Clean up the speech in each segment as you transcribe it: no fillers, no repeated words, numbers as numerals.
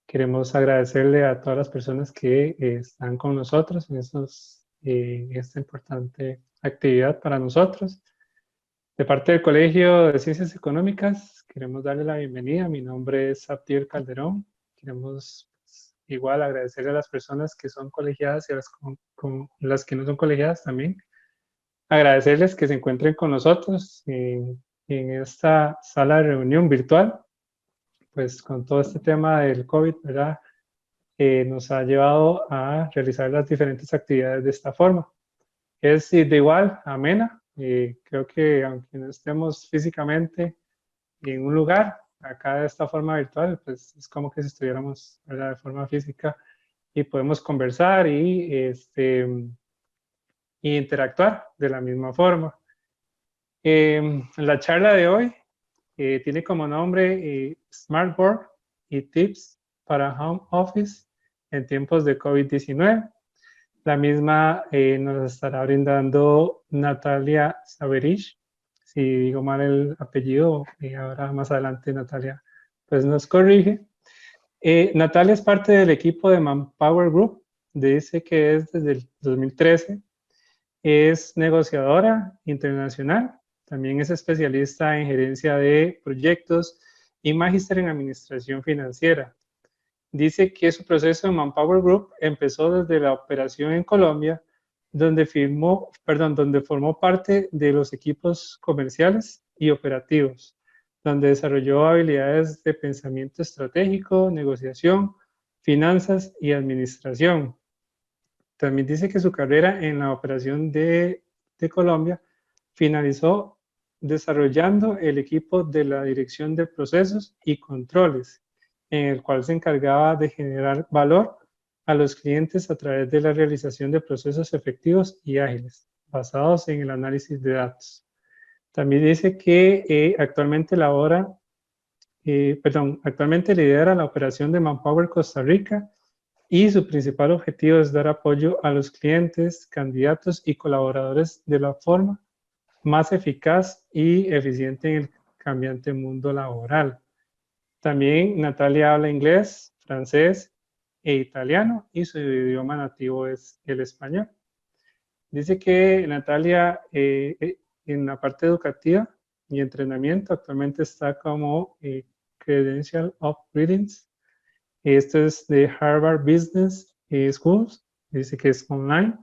Queremos agradecerle a todas las personas que están con nosotros en esta importante actividad para nosotros. De parte del Colegio de Ciencias Económicas, queremos darle la bienvenida. Mi nombre es Abdiel Calderón. Queremos igual agradecerle a las personas que son colegiadas y a las que no son colegiadas también. Agradecerles que se encuentren con nosotros en esta sala de reunión virtual. Pues con todo este tema del COVID, ¿verdad? Nos ha llevado a realizar las diferentes actividades de esta forma. Es de igual, amena. Creo que aunque no estemos físicamente en un lugar, acá de esta forma virtual, pues es como que si estuviéramos, ¿verdad?, de forma física y podemos conversar y interactuar de la misma forma. La charla de hoy tiene como nombre Smart Work y Tips para Home Office en tiempos de COVID-19. La misma nos estará brindando Natalia Saverich. Si digo mal el apellido, ahora más adelante Natalia pues nos corrige. Natalia es parte del equipo de Manpower Group. Dice que es desde el 2013. Es negociadora internacional. También es especialista en gerencia de proyectos y magíster en administración financiera. Dice que su proceso en Manpower Group empezó desde la operación en Colombia, donde formó parte de los equipos comerciales y operativos, donde desarrolló habilidades de pensamiento estratégico, negociación, finanzas y administración. También dice que su carrera en la operación de Colombia finalizó desarrollando el equipo de la Dirección de Procesos y Controles, en el cual se encargaba de generar valor a los clientes a través de la realización de procesos efectivos y ágiles, basados en el análisis de datos. También dice que actualmente lidera la operación de Manpower Costa Rica y su principal objetivo es dar apoyo a los clientes, candidatos y colaboradores de la forma más eficaz y eficiente en el cambiante mundo laboral. También Natalia habla inglés, francés e italiano y su idioma nativo es el español. Dice que Natalia en la parte educativa y entrenamiento actualmente está como Credential of Readings. Esto es de Harvard Business Schools, dice que es online.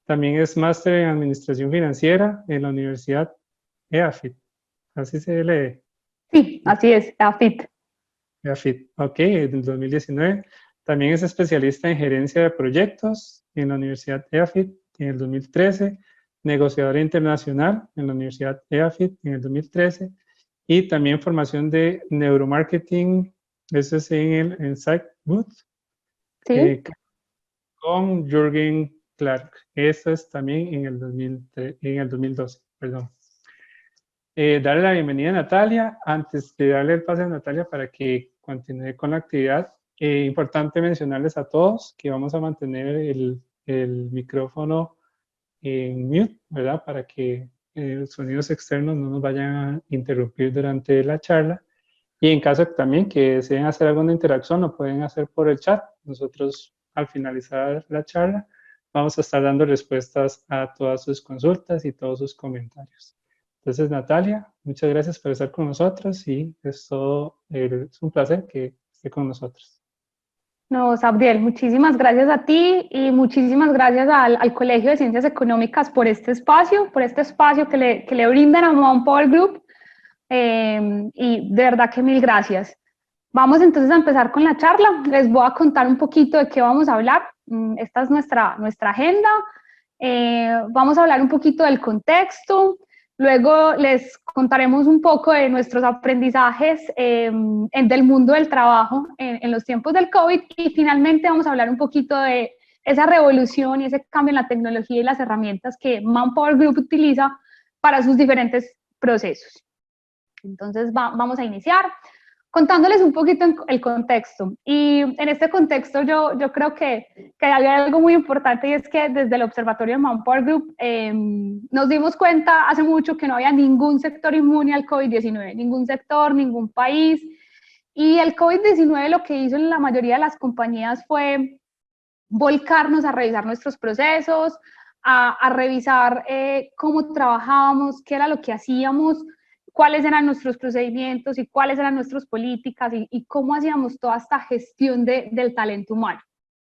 También es máster en Administración Financiera en la Universidad EAFIT. Así se lee. Sí, así es, EAFIT. EAFIT, ok, en 2019. También es especialista en gerencia de proyectos en la Universidad EAFIT en el 2013. Negociadora internacional en la Universidad EAFIT en el 2013. Y también formación de neuromarketing, eso es en Insight Booth. Sí. Con Jürgen Clark. Eso es también en el 2012, perdón. Darle la bienvenida a Natalia. Antes de darle el pase a Natalia para que continúe con la actividad, importante mencionarles a todos que vamos a mantener el micrófono en mute, ¿verdad? Para que los sonidos externos no nos vayan a interrumpir durante la charla. Y en caso también que deseen hacer alguna interacción, lo pueden hacer por el chat. Nosotros, al finalizar la charla, vamos a estar dando respuestas a todas sus consultas y todos sus comentarios. Entonces, Natalia, muchas gracias por estar con nosotros y es un placer que esté con nosotros. No, Sabdiel, muchísimas gracias a ti y muchísimas gracias al Colegio de Ciencias Económicas por este espacio que le brindan a Manpower Group. Y de verdad que mil gracias. Vamos entonces a empezar con la charla. Les voy a contar un poquito de qué vamos a hablar. Esta es nuestra agenda. Vamos a hablar un poquito del contexto. Luego les contaremos un poco de nuestros aprendizajes del mundo del trabajo en los tiempos del COVID. Y finalmente vamos a hablar un poquito de esa revolución y ese cambio en la tecnología y las herramientas que Manpower Group utiliza para sus diferentes procesos. Entonces vamos a iniciar contándoles un poquito el contexto. Y en este contexto yo creo que hay algo muy importante y es que desde el Observatorio de Manpower Group nos dimos cuenta hace mucho que no había ningún sector inmune al COVID-19, ningún sector, ningún país. Y el COVID-19 lo que hizo en la mayoría de las compañías fue volcarnos a revisar nuestros procesos, a revisar cómo trabajábamos, qué era lo que hacíamos, cuáles eran nuestros procedimientos y cuáles eran nuestras políticas y cómo hacíamos toda esta gestión del talento humano.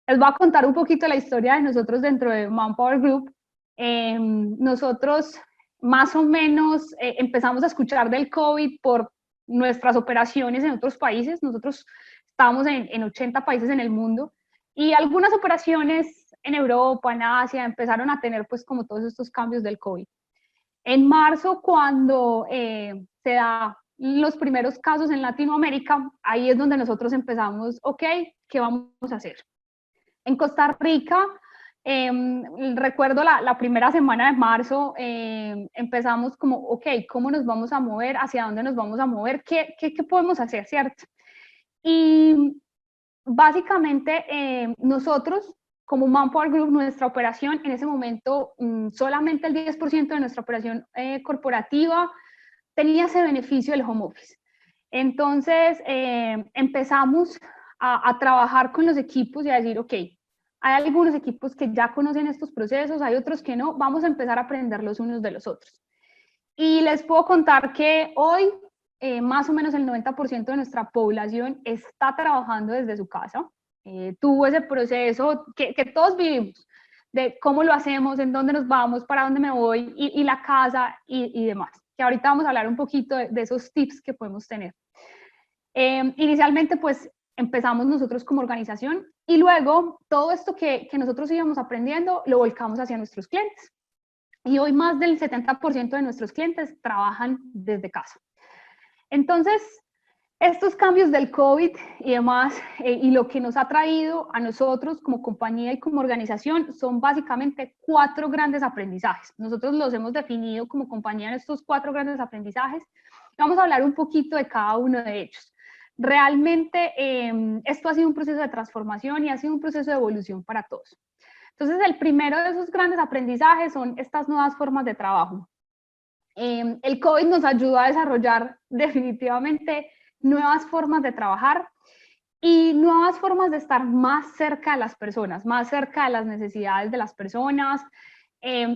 Les voy a contar un poquito la historia de nosotros dentro de Manpower Group. Nosotros más o menos empezamos a escuchar del COVID por nuestras operaciones en otros países. Nosotros estábamos en 80 países en el mundo y algunas operaciones en Europa, en Asia, empezaron a tener pues como todos estos cambios del COVID. En marzo, cuando se da los primeros casos en Latinoamérica, ahí es donde nosotros empezamos, ok, ¿qué vamos a hacer? En Costa Rica, recuerdo la primera semana de marzo, empezamos como, ok, ¿cómo nos vamos a mover? ¿Hacia dónde nos vamos a mover? ¿Qué podemos hacer, cierto? Y básicamente nosotros, como Manpower Group, nuestra operación en ese momento, solamente el 10% de nuestra operación corporativa tenía ese beneficio del home office. Entonces empezamos a trabajar con los equipos y a decir, ok, hay algunos equipos que ya conocen estos procesos, hay otros que no, vamos a empezar a aprender los unos de los otros. Y les puedo contar que hoy más o menos el 90% de nuestra población está trabajando desde su casa. Tuvo ese proceso que todos vivimos, de cómo lo hacemos, en dónde nos vamos, para dónde me voy, y la casa y demás. Que ahorita vamos a hablar un poquito de esos tips que podemos tener. Inicialmente, pues, empezamos nosotros como organización y luego todo esto que nosotros íbamos aprendiendo lo volcamos hacia nuestros clientes. Y hoy más del 70% de nuestros clientes trabajan desde casa. Entonces, estos cambios del COVID y demás, y lo que nos ha traído a nosotros como compañía y como organización, son básicamente 4 grandes aprendizajes. Nosotros los hemos definido como compañía en estos 4 grandes aprendizajes. Vamos a hablar un poquito de cada uno de ellos. Realmente esto ha sido un proceso de transformación y ha sido un proceso de evolución para todos. Entonces, el primero de esos grandes aprendizajes son estas nuevas formas de trabajo. El COVID nos ayudó a desarrollar definitivamente nuevas formas de trabajar y nuevas formas de estar más cerca de las personas, más cerca de las necesidades de las personas.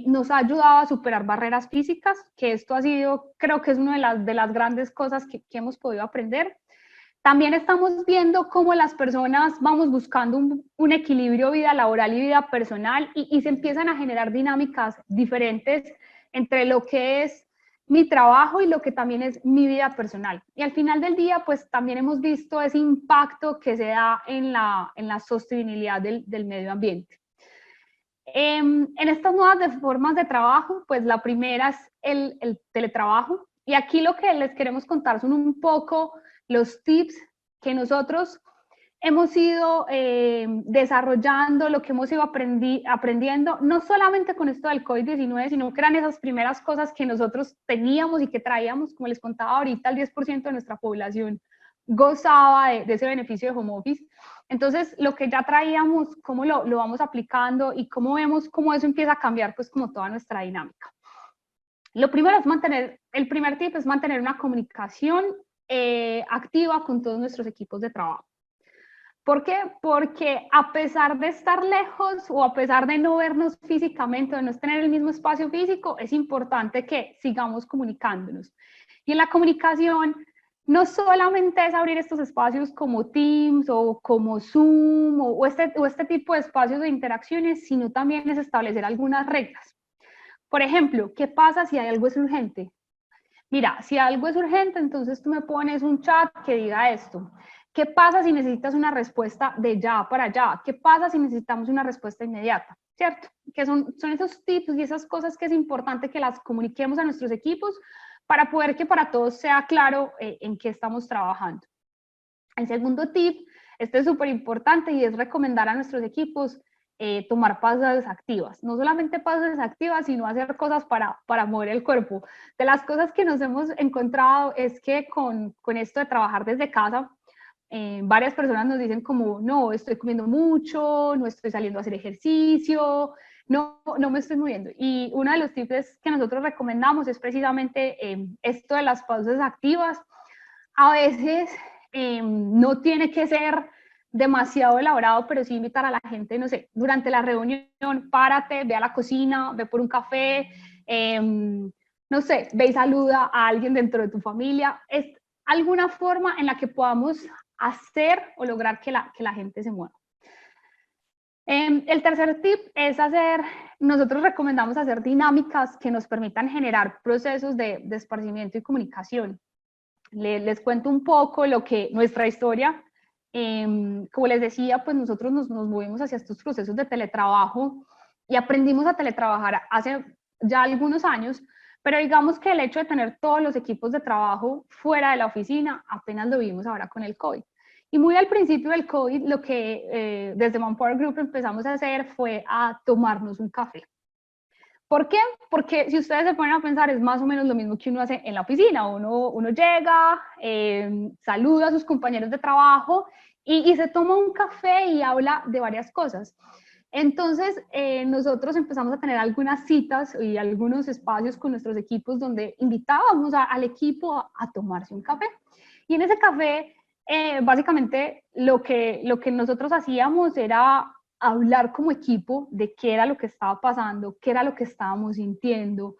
Nos ha ayudado a superar barreras físicas, que esto ha sido, creo que es una de las grandes cosas que hemos podido aprender. También estamos viendo cómo las personas vamos buscando un equilibrio vida laboral y vida personal y se empiezan a generar dinámicas diferentes entre lo que es mi trabajo y lo que también es mi vida personal. Y al final del día, pues también hemos visto ese impacto que se da en la sostenibilidad del medio ambiente. En estas nuevas formas de trabajo, pues la primera es el teletrabajo. Y aquí lo que les queremos contar son un poco los tips que nosotros hemos ido desarrollando, lo que hemos ido aprendiendo, no solamente con esto del COVID-19, sino que eran esas primeras cosas que nosotros teníamos y que traíamos, como les contaba ahorita, el 10% de nuestra población gozaba de ese beneficio de home office. Entonces, lo que ya traíamos, cómo lo vamos aplicando y cómo vemos cómo eso empieza a cambiar, pues como toda nuestra dinámica. Lo primero es el primer tip es mantener una comunicación activa con todos nuestros equipos de trabajo. ¿Por qué? Porque a pesar de estar lejos o a pesar de no vernos físicamente, de no tener el mismo espacio físico, es importante que sigamos comunicándonos. Y en la comunicación no solamente es abrir estos espacios como Teams o como Zoom o este tipo de espacios de interacciones, sino también es establecer algunas reglas. Por ejemplo, ¿qué pasa si algo es urgente? Mira, si algo es urgente, entonces tú me pones un chat que diga esto. ¿Qué pasa si necesitas una respuesta de ya para allá? ¿Qué pasa si necesitamos una respuesta inmediata? ¿Cierto? Que son esos tips y esas cosas que es importante que las comuniquemos a nuestros equipos para poder que para todos sea claro en qué estamos trabajando. El segundo tip, este es súper importante y es recomendar a nuestros equipos tomar pausas activas. No solamente pausas activas, sino hacer cosas para mover el cuerpo. De las cosas que nos hemos encontrado es que con esto de trabajar desde casa, varias personas nos dicen como, no, estoy comiendo mucho, no estoy saliendo a hacer ejercicio, no me estoy moviendo. Y uno de los tips que nosotros recomendamos es precisamente esto de las pausas activas. A veces no tiene que ser demasiado elaborado, pero sí invitar a la gente, no sé, durante la reunión, párate, ve a la cocina, ve por un café, no sé, ve y saluda a alguien dentro de tu familia. Es alguna forma en la que podamos hacer o lograr que la gente se mueva. El tercer tip es nosotros recomendamos hacer dinámicas que nos permitan generar procesos de esparcimiento y comunicación. Les cuento un poco nuestra historia. Como les decía, pues nosotros nos movimos hacia estos procesos de teletrabajo y aprendimos a teletrabajar hace ya algunos años, pero digamos que el hecho de tener todos los equipos de trabajo fuera de la oficina apenas lo vimos ahora con el COVID. Y muy al principio del COVID, lo que desde Manpower Group empezamos a hacer fue a tomarnos un café. ¿Por qué? Porque si ustedes se ponen a pensar, es más o menos lo mismo que uno hace en la oficina. Uno llega, saluda a sus compañeros de trabajo y se toma un café y habla de varias cosas. Entonces, nosotros empezamos a tener algunas citas y algunos espacios con nuestros equipos donde invitábamos al equipo a tomarse un café. Y en ese café, básicamente, lo que nosotros hacíamos era hablar como equipo de qué era lo que estaba pasando, qué era lo que estábamos sintiendo,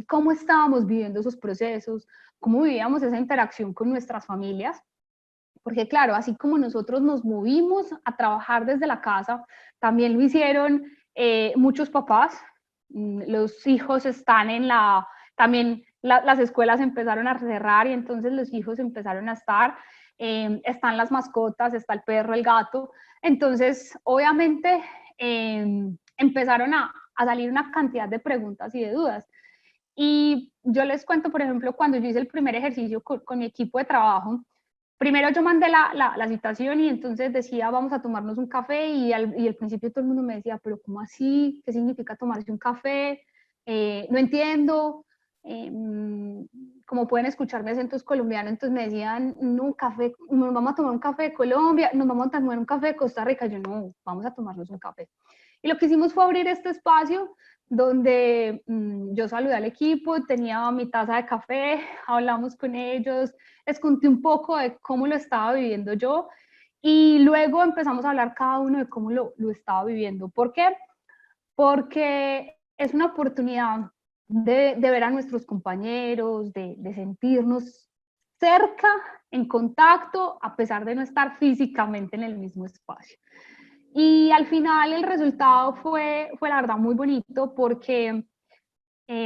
cómo estábamos viviendo esos procesos, cómo vivíamos esa interacción con nuestras familias. Porque claro, así como nosotros nos movimos a trabajar desde la casa, también lo hicieron muchos papás. Los hijos están también las escuelas empezaron a cerrar y entonces los hijos empezaron a estar, están las mascotas, está el perro, el gato. Entonces, obviamente, empezaron a salir una cantidad de preguntas y de dudas. Y yo les cuento, por ejemplo, cuando yo hice el primer ejercicio con mi equipo de trabajo, primero yo mandé la citación y entonces decía, vamos a tomarnos un café y al principio todo el mundo me decía, pero ¿cómo así? ¿Qué significa tomarse un café? No entiendo. Como pueden escuchar mi acento es colombiano, entonces me decían, no, café, nos vamos a tomar un café de Colombia, nos vamos a tomar un café de Costa Rica. Yo, no, vamos a tomarnos un café. Y lo que hicimos fue abrir este espacio donde yo saludé al equipo, tenía mi taza de café, hablamos con ellos, les conté un poco de cómo lo estaba viviendo yo y luego empezamos a hablar cada uno de cómo lo estaba viviendo. ¿Por qué? Porque es una oportunidad de ver a nuestros compañeros, de sentirnos cerca, en contacto, a pesar de no estar físicamente en el mismo espacio. Y al final el resultado fue la verdad muy bonito porque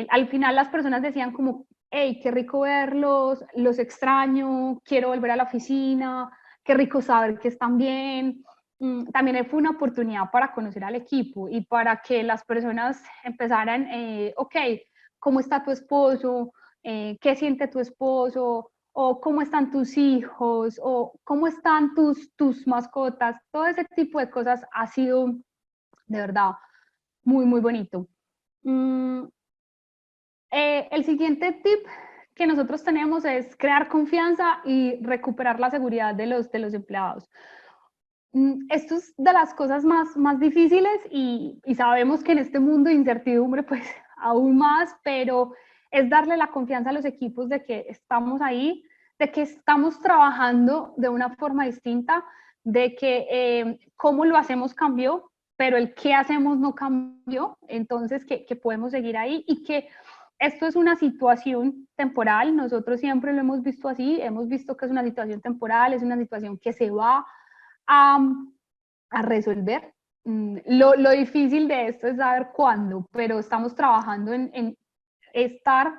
al final las personas decían como, hey, qué rico verlos, los extraño, quiero volver a la oficina, qué rico saber que están bien. También fue una oportunidad para conocer al equipo y para que las personas empezaran, ok, ¿cómo está tu esposo? ¿Qué siente tu esposo? O cómo están tus hijos, o cómo están tus mascotas. Todo ese tipo de cosas ha sido de verdad muy, muy bonito. El siguiente tip que nosotros tenemos es crear confianza y recuperar la seguridad de los empleados. Esto es de las cosas más difíciles y sabemos que en este mundo de incertidumbre pues aún más, pero es darle la confianza a los equipos de que estamos ahí, de que estamos trabajando de una forma distinta, de que cómo lo hacemos cambió, pero el qué hacemos no cambió, entonces que podemos seguir ahí y que esto es una situación temporal, nosotros siempre lo hemos visto así, hemos visto que es una situación temporal, es una situación que se va a resolver. Lo difícil de esto es saber cuándo, pero estamos trabajando en estar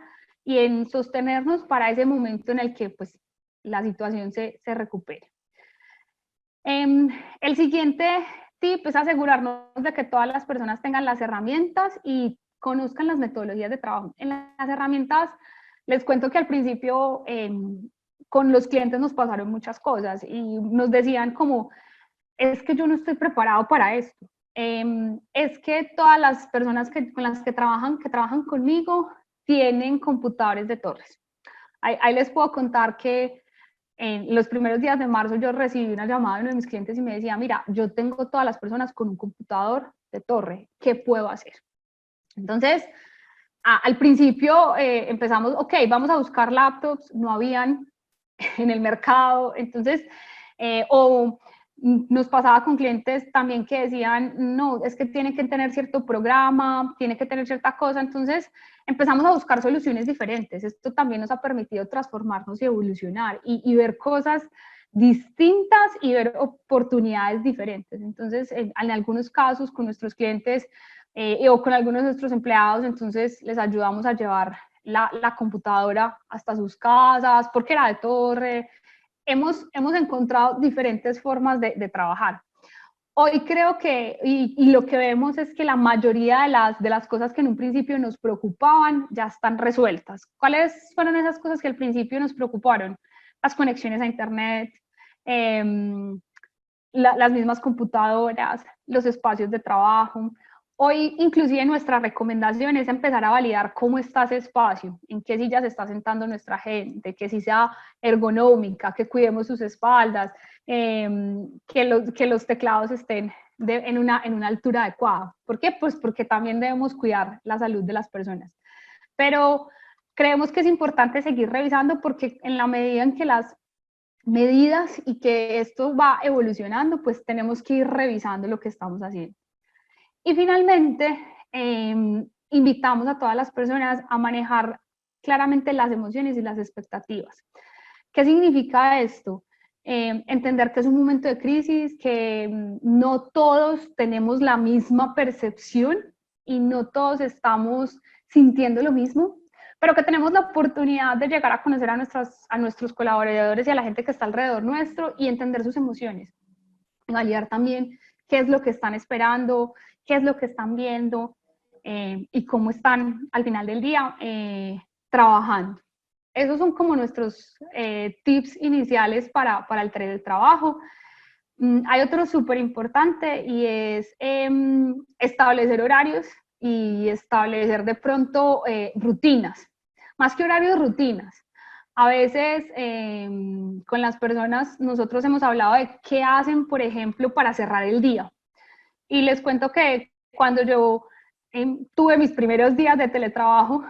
y en sostenernos para ese momento en el que pues, la situación se recupere. El siguiente tip es asegurarnos de que todas las personas tengan las herramientas y conozcan las metodologías de trabajo. En las herramientas, les cuento que al principio con los clientes nos pasaron muchas cosas y nos decían como, es que yo no estoy preparado para esto. Es que todas las personas con las que trabajan conmigo, tienen computadores de torres. Ahí les puedo contar que en los primeros días de marzo yo recibí una llamada de uno de mis clientes y me decía, mira, yo tengo todas las personas con un computador de torre, ¿qué puedo hacer? Entonces, al principio empezamos, ok, vamos a buscar laptops, no habían, en el mercado. Entonces, o nos pasaba con clientes también que decían, no, es que tiene que tener cierto programa, tiene que tener cierta cosa. Entonces empezamos a buscar soluciones diferentes. Esto también nos ha permitido transformarnos y evolucionar y ver cosas distintas y ver oportunidades diferentes. Entonces, en algunos casos con nuestros clientes o con algunos de nuestros empleados, entonces les ayudamos a llevar la computadora hasta sus casas, porque era de torre. Hemos encontrado diferentes formas de trabajar. Hoy creo que, y lo que vemos es que la mayoría de las cosas que en un principio nos preocupaban ya están resueltas. ¿Cuáles fueron esas cosas que al principio nos preocuparon? Las conexiones a Internet, las mismas computadoras, los espacios de trabajo. Hoy, inclusive, nuestra recomendación es empezar a validar cómo está ese espacio, en qué silla se está sentando nuestra gente, que si sea ergonómica, que cuidemos sus espaldas, que los teclados estén en una altura adecuada. ¿Por qué? Pues porque también debemos cuidar la salud de las personas. Pero creemos que es importante seguir revisando porque en la medida en que las medidas y que esto va evolucionando, pues tenemos que ir revisando lo que estamos haciendo. Y finalmente, invitamos a todas las personas a manejar claramente las emociones y las expectativas. ¿Qué significa esto? Entender que es un momento de crisis, que no todos tenemos la misma percepción y no todos estamos sintiendo lo mismo, pero que tenemos la oportunidad de llegar a conocer a nuestros colaboradores y a la gente que está alrededor nuestro y entender sus emociones. Y validar también qué es lo que están esperando, qué es lo que están viendo y cómo están al final del día trabajando. Esos son como nuestros tips iniciales para el teletrabajo. Hay otro súper importante y es establecer horarios y establecer de pronto rutinas, más que horarios, rutinas. A veces con las personas nosotros hemos hablado de qué hacen, por ejemplo, para cerrar el día. Y les cuento que cuando yo tuve mis primeros días de teletrabajo,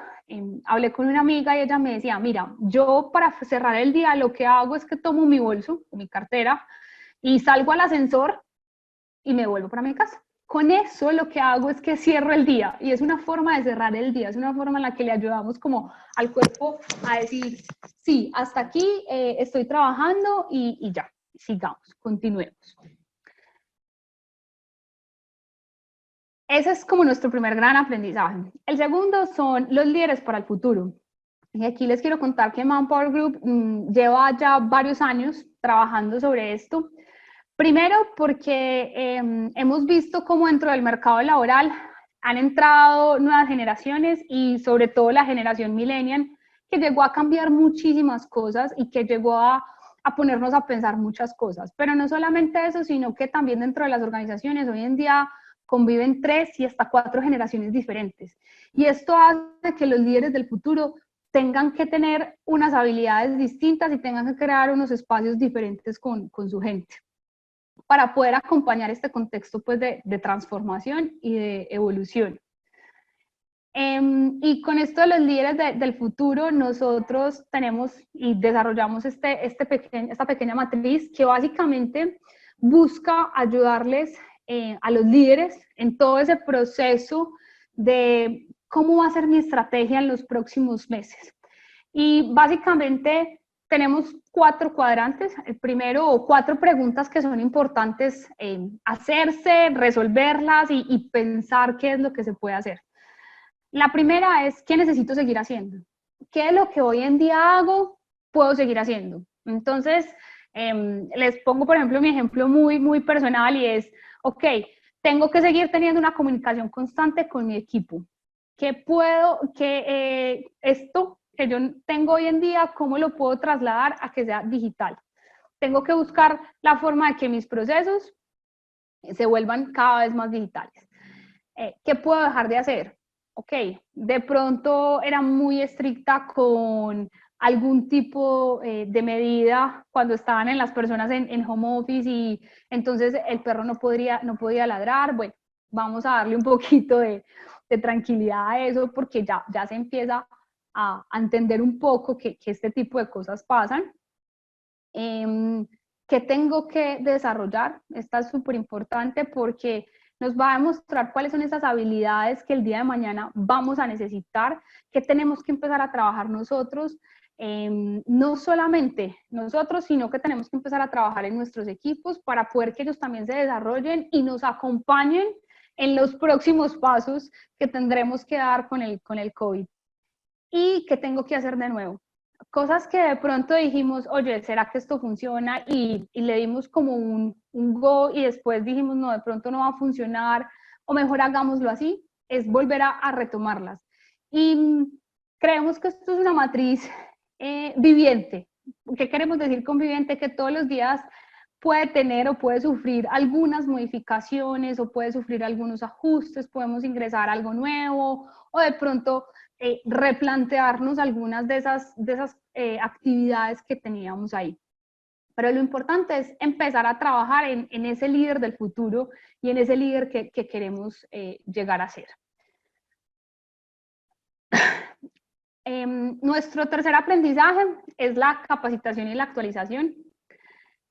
hablé con una amiga y ella me decía, mira, yo para cerrar el día lo que hago es que tomo mi bolso, mi cartera, y salgo al ascensor y me vuelvo para mi casa. Con eso lo que hago es que cierro el día y es una forma de cerrar el día, es una forma en la que le ayudamos como al cuerpo a decir, sí, hasta aquí estoy trabajando y ya, sigamos, continuemos. Ese es como nuestro primer gran aprendizaje. El segundo son los líderes para el futuro. Y aquí les quiero contar que Manpower Group lleva ya varios años trabajando sobre esto. Primero, porque hemos visto cómo dentro del mercado laboral han entrado nuevas generaciones y sobre todo la generación millennial, que llegó a cambiar muchísimas cosas y que llegó a ponernos a pensar muchas cosas. Pero no solamente eso, sino que también dentro de las organizaciones hoy en día conviven 3 y hasta 4 generaciones diferentes. Y esto hace que los líderes del futuro tengan que tener unas habilidades distintas y tengan que crear unos espacios diferentes con su gente para poder acompañar este contexto pues, de transformación y de evolución. Y con esto de los líderes del futuro, nosotros tenemos y desarrollamos esta pequeña matriz que básicamente busca ayudarles a los líderes en todo ese proceso de cómo va a ser mi estrategia en los próximos meses. Y básicamente tenemos 4 cuadrantes. El primero, o 4 preguntas que son importantes hacerse, resolverlas y pensar qué es lo que se puede hacer. La primera es, ¿qué necesito seguir haciendo? ¿Qué es lo que hoy en día hago? Puedo seguir haciendo. Entonces, les pongo, por ejemplo, mi ejemplo muy personal y es, ok, tengo que seguir teniendo una comunicación constante con mi equipo. Esto que yo tengo hoy en día, ¿cómo lo puedo trasladar a que sea digital? Tengo que buscar la forma de que mis procesos se vuelvan cada vez más digitales. ¿Qué puedo dejar de hacer? Ok, de pronto era muy estricta con algún tipo de medida cuando estaban en las personas en home office y entonces el perro no podía ladrar. Bueno, vamos a darle un poquito de tranquilidad a eso porque ya se empieza a entender un poco que este tipo de cosas pasan. ¿Qué tengo que desarrollar? Esta es súper importante porque nos va a demostrar cuáles son esas habilidades que el día de mañana vamos a necesitar, que tenemos que empezar a trabajar nosotros, no solamente nosotros, sino que tenemos que empezar a trabajar en nuestros equipos para poder que ellos también se desarrollen y nos acompañen en los próximos pasos que tendremos que dar con el COVID. ¿Y qué tengo que hacer de nuevo? Cosas que de pronto dijimos, oye, ¿será que esto funciona? Y le dimos como un go y después dijimos, no, de pronto no va a funcionar, o mejor hagámoslo así, es volver a retomarlas. Y creemos que esto es una matriz viviente. ¿Qué queremos decir con viviente? Que todos los días puede tener o puede sufrir algunas modificaciones o puede sufrir algunos ajustes, podemos ingresar algo nuevo o de pronto replantearnos algunas de esas actividades que teníamos ahí. Pero lo importante es empezar a trabajar en ese líder del futuro y en ese líder que queremos llegar a ser. Nuestro tercer aprendizaje es la capacitación y la actualización.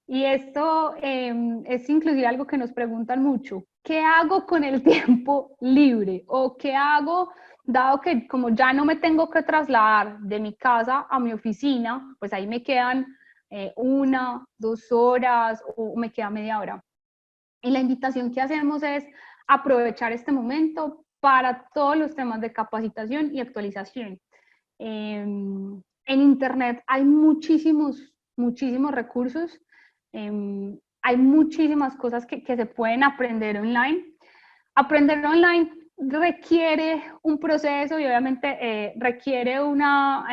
Y esto es inclusive algo que nos preguntan mucho. ¿Qué hago con el tiempo libre? ¿O qué hago, dado que como ya no me tengo que trasladar de mi casa a mi oficina, pues ahí me quedan 1, 2 horas o me queda media hora? Y la invitación que hacemos es aprovechar este momento para todos los temas de capacitación y actualización. En Internet hay muchísimos recursos. Hay muchísimas cosas que se pueden aprender online. Aprender online requiere un proceso y obviamente requiere una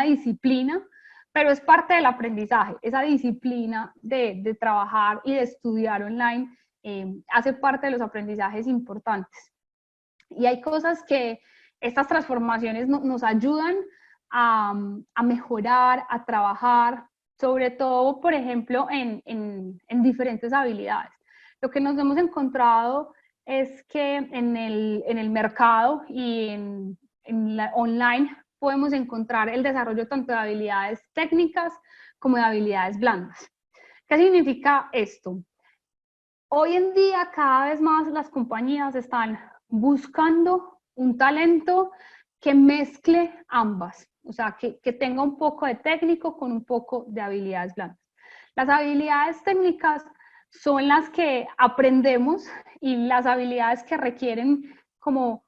disciplina, pero es parte del aprendizaje. Esa disciplina de trabajar y de estudiar online hace parte de los aprendizajes importantes. Y hay cosas que estas transformaciones nos ayudan a mejorar, a trabajar, sobre todo, por ejemplo, en diferentes habilidades. Lo que nos hemos encontrado es que en el mercado y en la online podemos encontrar el desarrollo tanto de habilidades técnicas como de habilidades blandas. ¿Qué significa esto? Hoy en día cada vez más las compañías están buscando un talento que mezcle ambas, o sea, que tenga un poco de técnico con un poco de habilidades blandas. Las habilidades técnicas son las que aprendemos y las habilidades que requieren como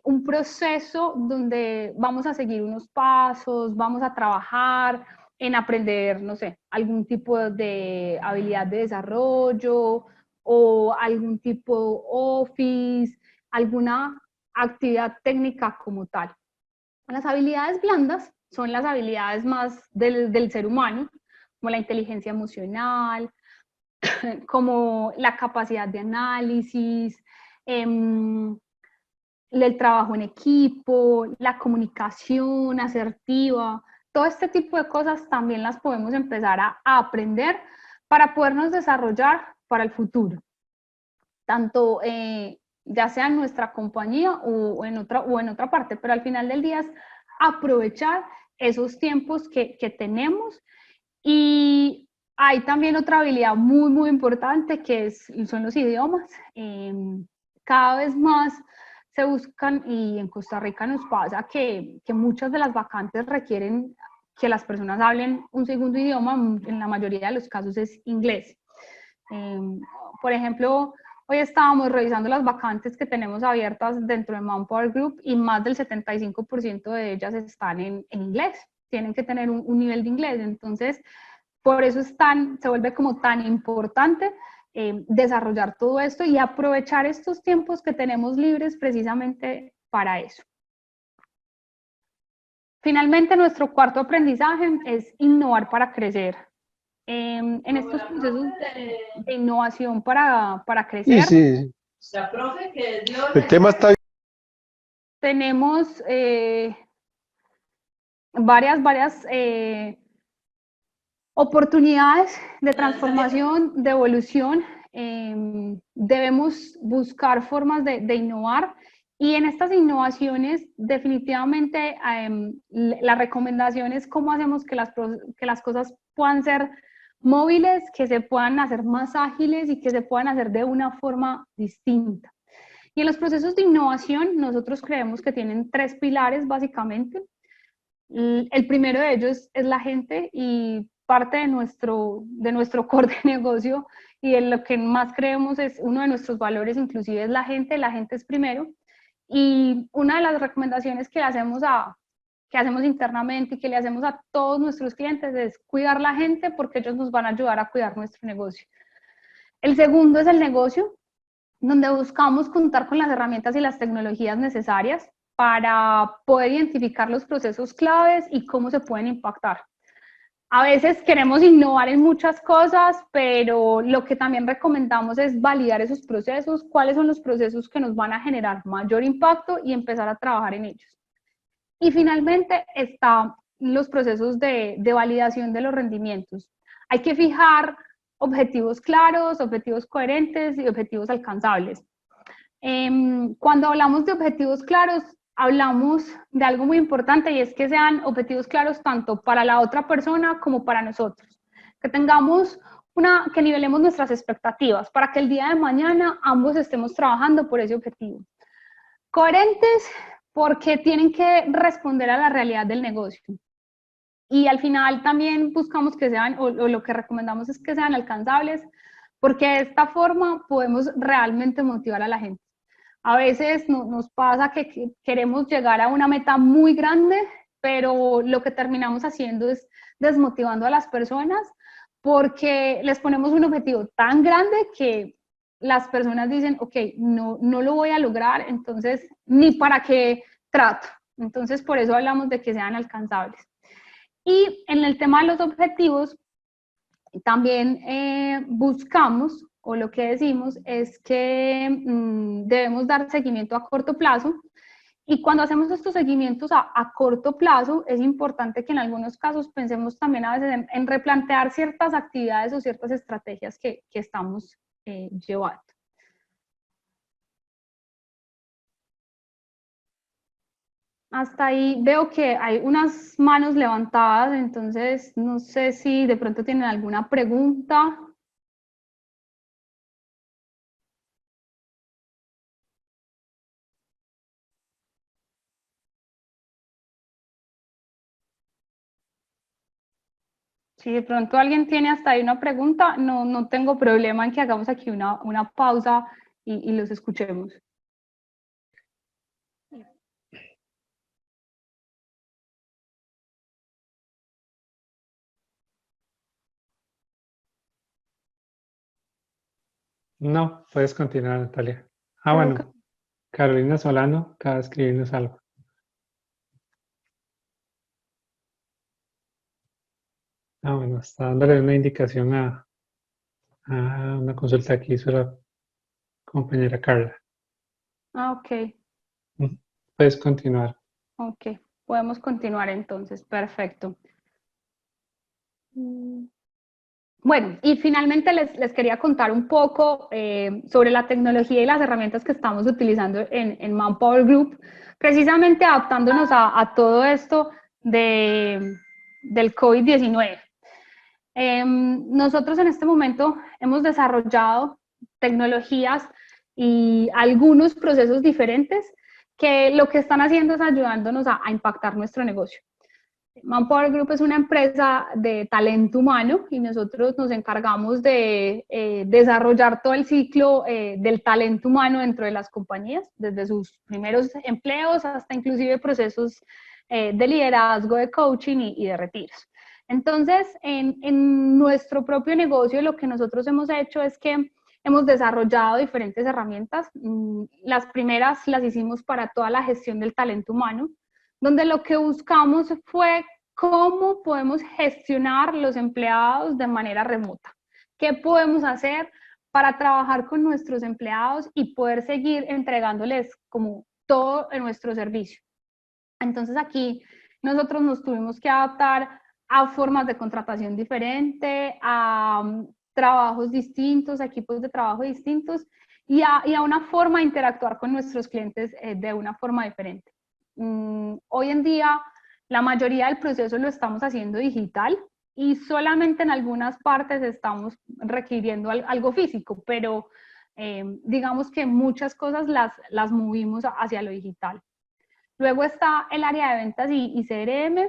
un proceso donde vamos a seguir unos pasos, vamos a trabajar en aprender, no sé, algún tipo de habilidad de desarrollo o algún tipo Office, alguna actividad técnica como tal. Las habilidades blandas son las habilidades más del ser humano, como la inteligencia emocional, como la capacidad de análisis, el trabajo en equipo, la comunicación asertiva, todo este tipo de cosas también las podemos empezar a aprender para podernos desarrollar para el futuro, tanto ya sea en nuestra compañía o en otra parte, pero al final del día es aprovechar esos tiempos que tenemos. Y hay también otra habilidad muy importante que son los idiomas. Cada vez más se buscan, y en Costa Rica nos pasa que muchas de las vacantes requieren que las personas hablen un segundo idioma, en la mayoría de los casos es inglés. Por ejemplo, hoy estábamos revisando las vacantes que tenemos abiertas dentro de Manpower Group y más del 75% de ellas están en inglés. Tienen que tener un nivel de inglés. Entonces, por eso se vuelve como tan importante desarrollar todo esto y aprovechar estos tiempos que tenemos libres precisamente para eso. Finalmente, nuestro cuarto aprendizaje es innovar para crecer. En estos procesos de innovación para crecer, sí. El tema está... tenemos varias oportunidades de transformación, de evolución. Debemos buscar formas de innovar y en estas innovaciones definitivamente la recomendación es cómo hacemos que las cosas puedan ser móviles, que se puedan hacer más ágiles y que se puedan hacer de una forma distinta. Y en los procesos de innovación, nosotros creemos que tienen 3 pilares básicamente. El primero de ellos es la gente, y parte de nuestro core de negocio y en lo que más creemos es uno de nuestros valores, inclusive es la gente es primero. Y una de las recomendaciones que hacemos internamente y que le hacemos a todos nuestros clientes es cuidar la gente, porque ellos nos van a ayudar a cuidar nuestro negocio. El segundo es el negocio, donde buscamos contar con las herramientas y las tecnologías necesarias para poder identificar los procesos claves y cómo se pueden impactar. A veces queremos innovar en muchas cosas, pero lo que también recomendamos es validar esos procesos, cuáles son los procesos que nos van a generar mayor impacto y empezar a trabajar en ellos. Y finalmente están los procesos de validación de los rendimientos. Hay que fijar objetivos claros, objetivos coherentes y objetivos alcanzables. Cuando hablamos de objetivos claros, hablamos de algo muy importante, y es que sean objetivos claros tanto para la otra persona como para nosotros. Que tengamos que nivelemos nuestras expectativas para que el día de mañana ambos estemos trabajando por ese objetivo. Coherentes, porque tienen que responder a la realidad del negocio. Y al final también buscamos que sean, o lo que recomendamos es que sean alcanzables, porque de esta forma podemos realmente motivar a la gente. A veces nos pasa que queremos llegar a una meta muy grande, pero lo que terminamos haciendo es desmotivando a las personas, porque les ponemos un objetivo tan grande que las personas dicen, ok, no lo voy a lograr, entonces ni para qué trato. Entonces por eso hablamos de que sean alcanzables. Y en el tema de los objetivos, también buscamos, o lo que decimos es que debemos dar seguimiento a corto plazo. Y cuando hacemos estos seguimientos a corto plazo, es importante que en algunos casos pensemos también a veces en replantear ciertas actividades o ciertas estrategias que estamos llevando. Hasta ahí veo que hay unas manos levantadas, entonces no sé si de pronto tienen alguna pregunta. Si de pronto alguien tiene hasta ahí una pregunta, no tengo problema en que hagamos aquí una pausa y los escuchemos. No, puedes continuar, Natalia. Bueno, Carolina Solano acaba de escribirnos algo. Bueno, está dándole una indicación a una consulta que hizo la compañera Carla. Ok. Puedes continuar. Ok, podemos continuar entonces, perfecto. Bueno, y finalmente les quería contar un poco sobre la tecnología y las herramientas que estamos utilizando en Manpower Group, precisamente adaptándonos a todo esto del COVID-19. Nosotros en este momento hemos desarrollado tecnologías y algunos procesos diferentes que lo que están haciendo es ayudándonos a impactar nuestro negocio. Manpower Group es una empresa de talento humano y nosotros nos encargamos de desarrollar todo el ciclo del talento humano dentro de las compañías, desde sus primeros empleos hasta inclusive procesos de liderazgo, de coaching y de retiros. Entonces, en nuestro propio negocio, lo que nosotros hemos hecho es que hemos desarrollado diferentes herramientas. Las primeras las hicimos para toda la gestión del talento humano, donde lo que buscamos fue cómo podemos gestionar los empleados de manera remota. ¿Qué podemos hacer para trabajar con nuestros empleados y poder seguir entregándoles como todo en nuestro servicio? Entonces aquí nosotros nos tuvimos que adaptar a formas de contratación diferente, a trabajos distintos, a equipos de trabajo distintos y a una forma de interactuar con nuestros clientes de una forma diferente. Hoy en día la mayoría del proceso lo estamos haciendo digital, y solamente en algunas partes estamos requiriendo algo físico, pero digamos que muchas cosas las movimos hacia lo digital. Luego está el área de ventas y CRM,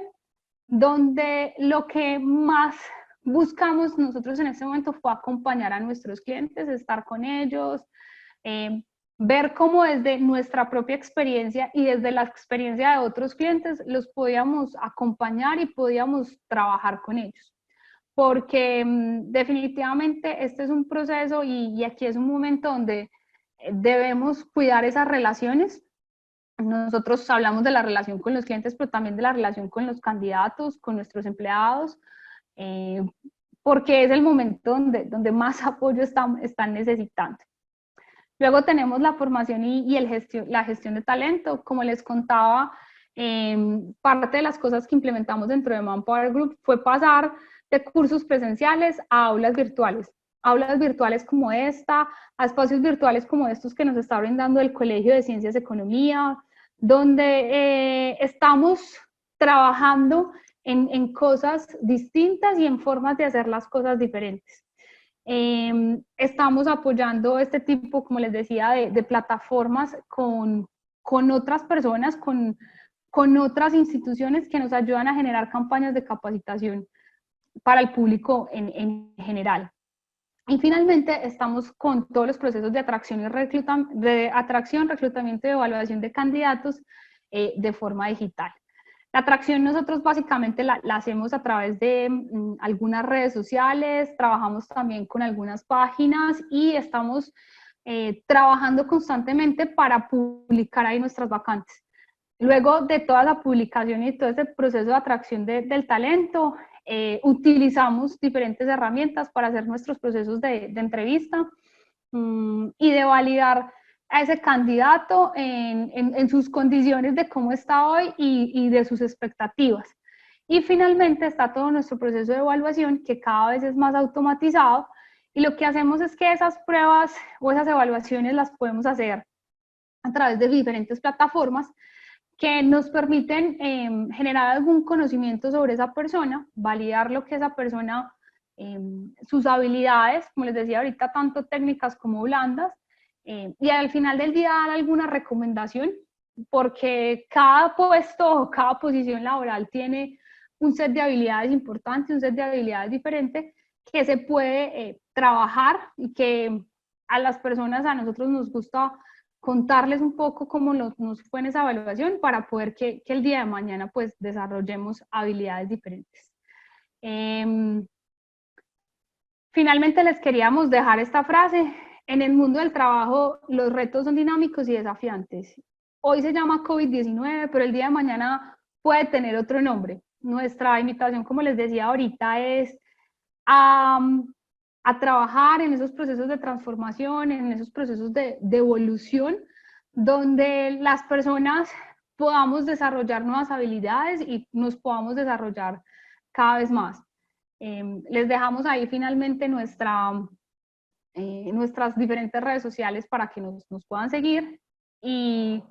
donde lo que más buscamos nosotros en este momento fue acompañar a nuestros clientes, estar con ellos, ver cómo desde nuestra propia experiencia y desde la experiencia de otros clientes los podíamos acompañar y podíamos trabajar con ellos. Porque definitivamente este es un proceso y aquí es un momento donde debemos cuidar esas relaciones. Nosotros hablamos de la relación con los clientes, pero también de la relación con los candidatos, con nuestros empleados, porque es el momento donde más apoyo están necesitando. Luego tenemos la formación y la gestión de talento. Como les contaba, parte de las cosas que implementamos dentro de Manpower Group fue pasar de cursos presenciales a aulas virtuales como esta, a espacios virtuales como estos que nos está brindando el Colegio de Ciencias de Economía, donde estamos trabajando en cosas distintas y en formas de hacer las cosas diferentes. Estamos apoyando este tipo, como les decía, de plataformas con otras personas, con otras instituciones que nos ayudan a generar campañas de capacitación para el público en general. Y finalmente estamos con todos los procesos de atracción, reclutamiento y evaluación de candidatos de forma digital. La atracción nosotros básicamente la hacemos a través de algunas redes sociales, trabajamos también con algunas páginas y estamos trabajando constantemente para publicar ahí nuestras vacantes. Luego de toda la publicación y todo ese proceso de atracción del talento, utilizamos diferentes herramientas para hacer nuestros procesos de entrevista y de validar a ese candidato en sus condiciones de cómo está hoy y de sus expectativas. Y finalmente está todo nuestro proceso de evaluación que cada vez es más automatizado y lo que hacemos es que esas pruebas o esas evaluaciones las podemos hacer a través de diferentes plataformas que nos permiten generar algún conocimiento sobre esa persona, validar lo que esa persona, sus habilidades, como les decía ahorita, tanto técnicas como blandas, y al final del día dar alguna recomendación, porque cada puesto o cada posición laboral tiene un set de habilidades importantes, un set de habilidades diferentes que se puede trabajar y que a las personas, a nosotros nos gusta contarles un poco cómo nos fue en esa evaluación para poder que el día de mañana pues desarrollemos habilidades diferentes. Finalmente les queríamos dejar esta frase: en el mundo del trabajo los retos son dinámicos y desafiantes. Hoy se llama COVID-19, pero el día de mañana puede tener otro nombre. Nuestra invitación, como les decía ahorita, es a trabajar en esos procesos de transformación, en esos procesos de evolución, donde las personas podamos desarrollar nuevas habilidades y nos podamos desarrollar cada vez más. Les dejamos ahí finalmente nuestras diferentes redes sociales para que nos puedan seguir, y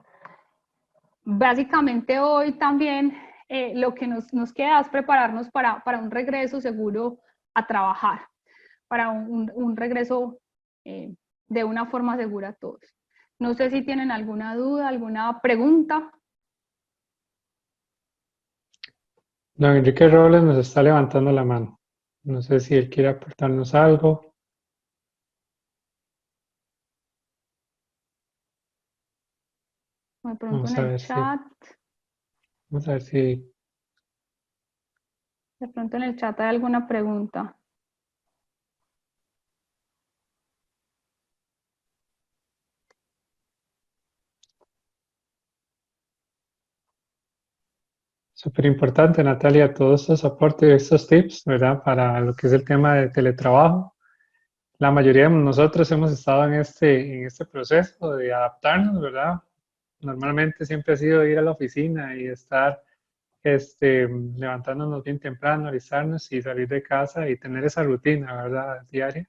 básicamente hoy también lo que nos queda es prepararnos para un regreso seguro a trabajar, para un regreso de una forma segura a todos. No sé si tienen alguna duda, alguna pregunta. Don Enrique Robles nos está levantando la mano. No sé si él quiere aportarnos algo. Me pregunto en el chat. Vamos a ver si... De pronto en el chat hay alguna pregunta. Súper importante, Natalia, todos estos aportes, estos tips, ¿verdad? Para lo que es el tema de teletrabajo. La mayoría de nosotros hemos estado en este proceso de adaptarnos, ¿verdad? Normalmente siempre ha sido ir a la oficina y estar levantándonos bien temprano, alistarnos y salir de casa y tener esa rutina, ¿verdad? Diaria.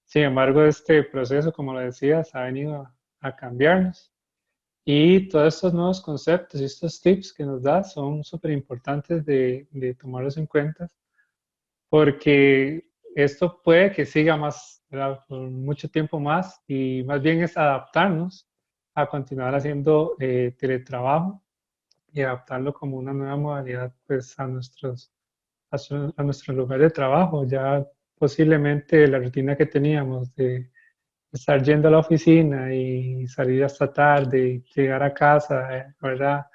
Sin embargo, este proceso, como lo decías, ha venido a cambiarnos. Y todos estos nuevos conceptos y estos tips que nos da son súper importantes de tomarlos en cuenta porque esto puede que siga más, ¿verdad? Por mucho tiempo más, y más bien es adaptarnos a continuar haciendo teletrabajo y adaptarlo como una nueva modalidad pues a nuestro lugar de trabajo. Ya posiblemente la rutina que teníamos de estar yendo a la oficina y salir hasta tarde y llegar a casa, ¿verdad?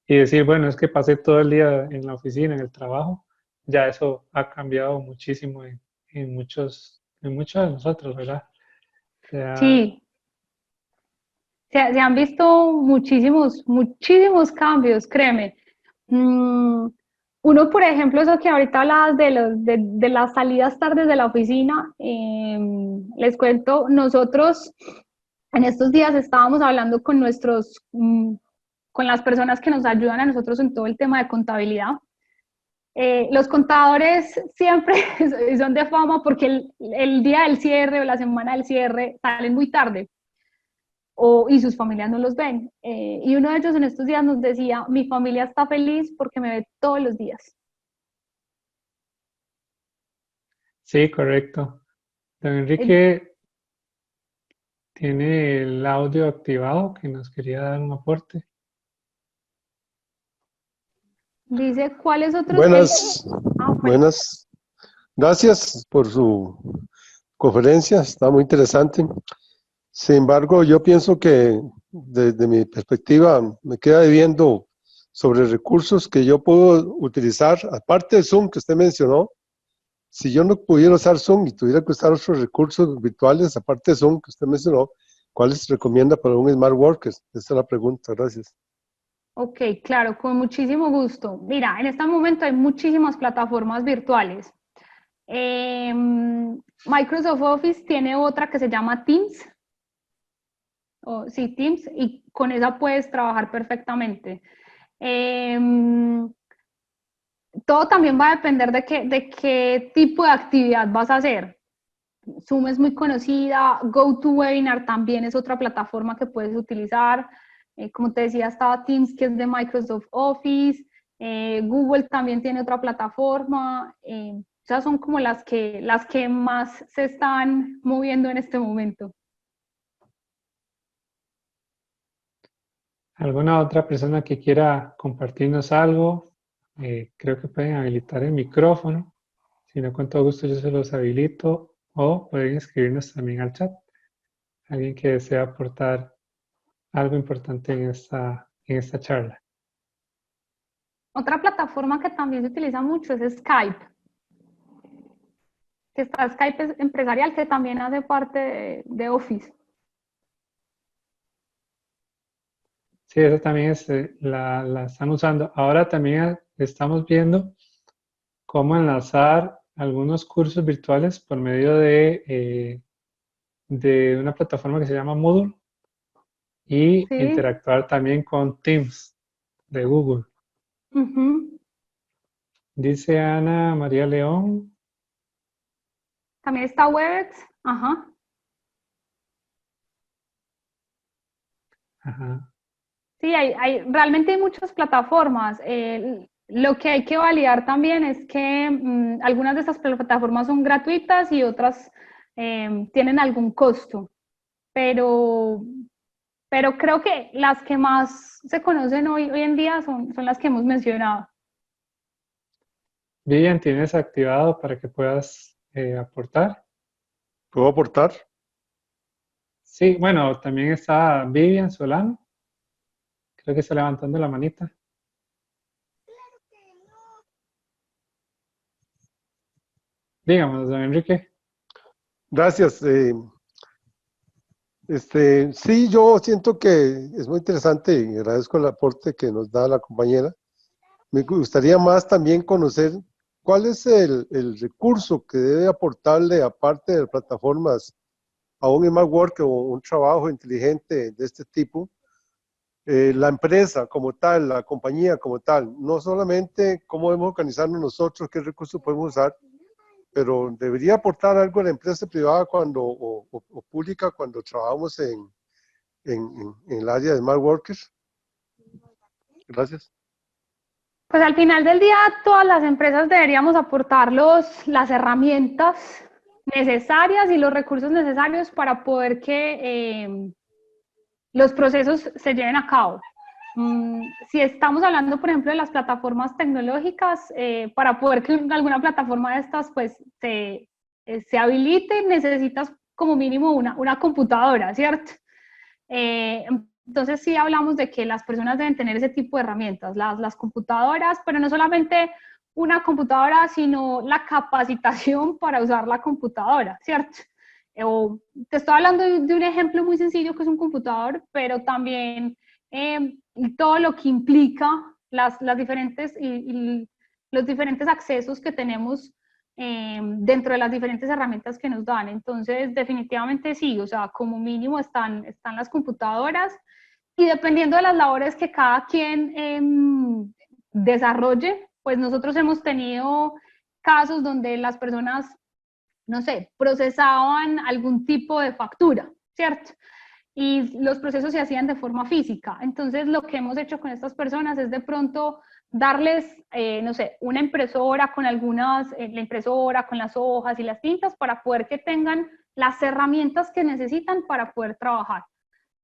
Y decir, bueno, es que pasé todo el día en la oficina, en el trabajo, ya eso ha cambiado muchísimo en muchos de nosotros, ¿verdad? Ya, Sí, se han visto muchísimos, muchísimos cambios, créeme. Uno, por ejemplo, eso que ahorita hablabas de las salidas tardes de la oficina, les cuento, nosotros en estos días estábamos hablando con con las personas que nos ayudan a nosotros en todo el tema de contabilidad. Los contadores siempre son de fama porque el día del cierre o la semana del cierre salen muy tarde y sus familias no los ven. Y uno de ellos en estos días nos decía, mi familia está feliz porque me ve todos los días. sí, correcto. Don Enrique tiene el audio activado que nos quería dar un aporte. Dice, ¿cuáles otros? Buenas, Bueno. buenas. Gracias por su conferencia, está muy interesante. Sin embargo, yo pienso que desde mi perspectiva me queda debiendo sobre recursos que yo puedo utilizar, aparte de Zoom que usted mencionó. Si yo no pudiera usar Zoom y tuviera que usar otros recursos virtuales, aparte de Zoom que usted mencionó, ¿cuáles recomienda para un Smart Worker? Esa es la pregunta, gracias. Ok, claro, con muchísimo gusto. Mira, en este momento hay muchísimas plataformas virtuales. Microsoft Office tiene otra que se llama Teams. Sí, Teams, y con esa puedes trabajar perfectamente. Todo también va a depender de qué tipo de actividad vas a hacer. Zoom es muy conocida, GoToWebinar también es otra plataforma que puedes utilizar. Como te decía, estaba Teams, que es de Microsoft Office. Google también tiene otra plataforma. Esas son como las que más se están moviendo en este momento. ¿Alguna otra persona que quiera compartirnos algo? Creo que pueden habilitar el micrófono. Si no, con todo gusto yo se los habilito, o pueden escribirnos también al chat. Alguien que desea aportar algo importante en esta charla. Otra plataforma que también se utiliza mucho es Skype. Que está Skype empresarial, que también hace parte de Office. Sí, eso también la están usando. Ahora también estamos viendo cómo enlazar algunos cursos virtuales por medio de una plataforma que se llama Moodle y Sí. interactuar también con Teams de Google. Dice Ana María León. También está Webex. Ajá. Ajá. Sí, realmente hay muchas plataformas. Lo que hay que validar también es que algunas de estas plataformas son gratuitas y otras tienen algún costo, pero, pero creo que las que más se conocen hoy en día son las que hemos mencionado. Vivian, ¿tienes activado para que puedas aportar? ¿Puedo aportar? Sí, bueno, también está Vivian Solano. Creo que está levantando la manita. Dígame, don Enrique. Gracias. Sí, yo siento que es muy interesante y agradezco el aporte que nos da la compañera. Me gustaría más también conocer cuál es el recurso que debe aportarle, aparte de plataformas, a un Smart Worker o un trabajo inteligente de este tipo, la empresa como tal, la compañía como tal, no solamente cómo debemos organizarnos nosotros, qué recursos podemos usar, pero debería aportar algo a la empresa privada o pública cuando trabajamos en el área de Smart Workers. Gracias. Pues al final del día, todas las empresas deberíamos aportar las herramientas necesarias y los recursos necesarios para poder que los procesos se lleven a cabo. Si estamos hablando, por ejemplo, de las plataformas tecnológicas, para poder que alguna plataforma de estas pues, se habilite, necesitas como mínimo una computadora, ¿cierto? Entonces sí hablamos de que las personas deben tener ese tipo de herramientas, las computadoras, pero no solamente una computadora, sino la capacitación para usar la computadora, ¿cierto? Te estoy hablando de un ejemplo muy sencillo que es un computador, pero también todo lo que implica las diferentes y los diferentes accesos que tenemos dentro de las diferentes herramientas que nos dan. Entonces, definitivamente sí, o sea, como mínimo están las computadoras y dependiendo de las labores que cada quien desarrolle, pues nosotros hemos tenido casos donde las personas, no sé, procesaban algún tipo de factura, ¿cierto? Y los procesos se hacían de forma física. Entonces, lo que hemos hecho con estas personas es de pronto darles, no sé, una impresora con la impresora con las hojas y las tintas para poder que tengan las herramientas que necesitan para poder trabajar.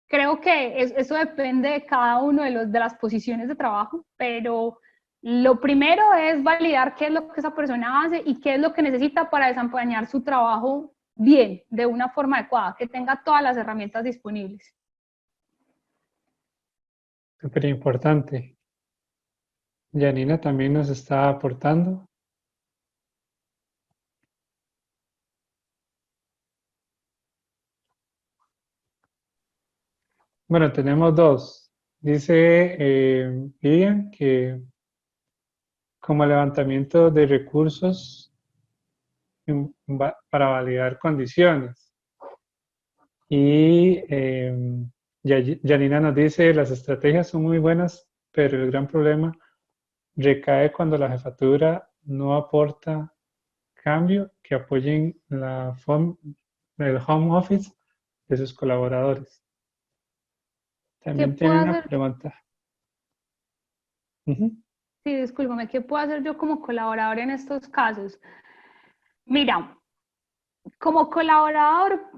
Creo que eso depende de cada uno de las posiciones de trabajo, pero lo primero es validar qué es lo que esa persona hace y qué es lo que necesita para desempeñar su trabajo bien, de una forma adecuada, que tenga todas las herramientas disponibles. Súper importante. Janina también nos está aportando. Bueno, tenemos dos. Dice Vivian que como levantamiento de recursos para validar condiciones. Y Janina nos dice, las estrategias son muy buenas, pero el gran problema recae cuando la jefatura no aporta cambio que apoyen el home office de sus colaboradores. También tiene una pregunta. Sí, discúlpame, ¿qué puedo hacer yo como colaborador en estos casos? Mira, como colaborador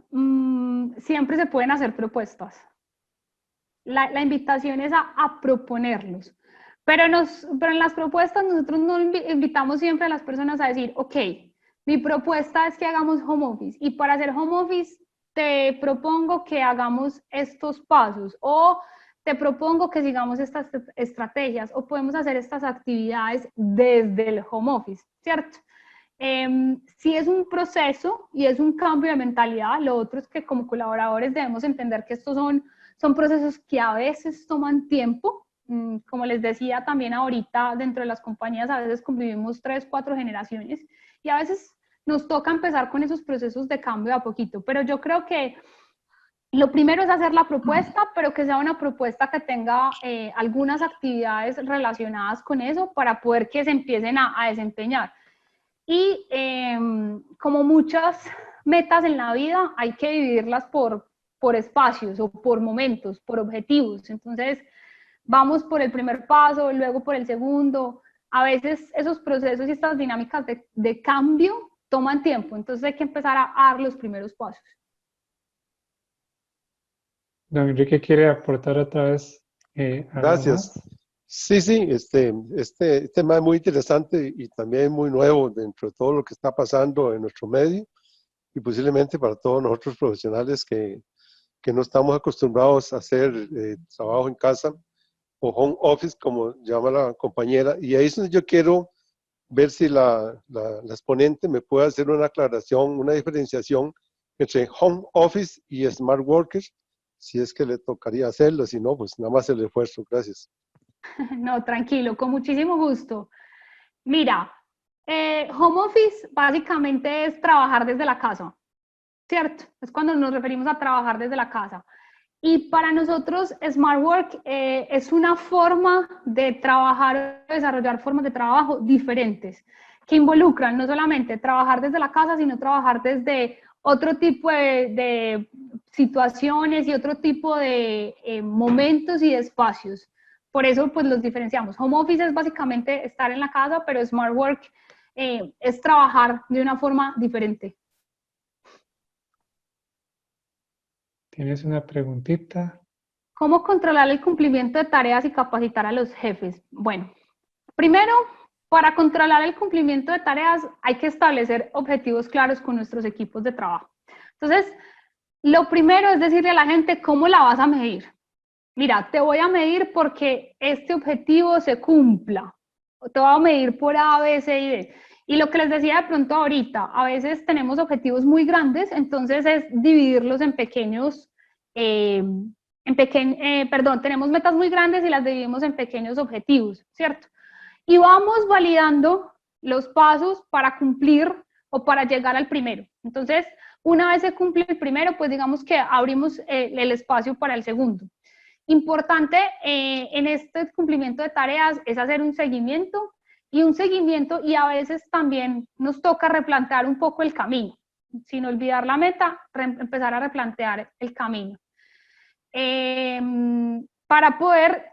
siempre se pueden hacer propuestas. La invitación es a proponerlos. Pero en las propuestas nosotros no invitamos siempre a las personas a decir, ok, mi propuesta es que hagamos home office y para hacer home office te propongo que hagamos estos pasos o te propongo que sigamos estas estrategias o podemos hacer estas actividades desde el home office, ¿cierto? Si es un proceso y es un cambio de mentalidad, lo otro es que como colaboradores debemos entender que estos son procesos que a veces toman tiempo. Como les decía también ahorita, dentro de las compañías a veces convivimos 3, 4 generaciones y a veces nos toca empezar con esos procesos de cambio a poquito, pero yo creo que lo primero es hacer la propuesta, pero que sea una propuesta que tenga algunas actividades relacionadas con eso para poder que se empiecen a desempeñar. Y como muchas metas en la vida, hay que dividirlas por espacios o por momentos, por objetivos. Entonces, vamos por el primer paso, luego por el segundo. A veces esos procesos y estas dinámicas de cambio toman tiempo, entonces hay que empezar a dar los primeros pasos. Don Enrique quiere aportar otra vez. Gracias. Sí, este tema es muy interesante y también muy nuevo dentro de todo lo que está pasando en nuestro medio y posiblemente para todos nosotros profesionales que no estamos acostumbrados a hacer trabajo en casa o home office, como llama la compañera. Y ahí es donde yo quiero ver si la exponente me puede hacer una aclaración, una diferenciación entre home office y smart workers, si es que le tocaría hacerlo, si no, pues nada más el esfuerzo. Gracias. No, tranquilo, con muchísimo gusto. Mira, home office básicamente es trabajar desde la casa, ¿cierto? Es cuando nos referimos a trabajar desde la casa. Y para nosotros, Smart Work es una forma de trabajar, desarrollar formas de trabajo diferentes, que involucran no solamente trabajar desde la casa, sino trabajar desde otro tipo de situaciones y otro tipo de momentos y de espacios. por eso pues los diferenciamos. Home office es básicamente estar en la casa, pero Smart Work es trabajar de una forma diferente. ¿Tienes una preguntita? ¿Cómo controlar el cumplimiento de tareas y capacitar a los jefes? Bueno, primero, para controlar el cumplimiento de tareas hay que establecer objetivos claros con nuestros equipos de trabajo. Entonces, lo primero es decirle a la gente cómo la vas a medir. Mira, te voy a medir porque este objetivo se cumpla. Te voy a medir por A, B, C y D. Y lo que les decía de pronto ahorita, a veces tenemos objetivos muy grandes, entonces es dividirlos en pequeños, tenemos metas muy grandes y las dividimos en pequeños objetivos, ¿cierto? Y vamos validando los pasos para cumplir o para llegar al primero. Entonces, una vez se cumple el primero, pues digamos que abrimos el espacio para el segundo. Importante en este cumplimiento de tareas es hacer un seguimiento y a veces también nos toca replantear un poco el camino, sin olvidar la meta, empezar a replantear el camino para poder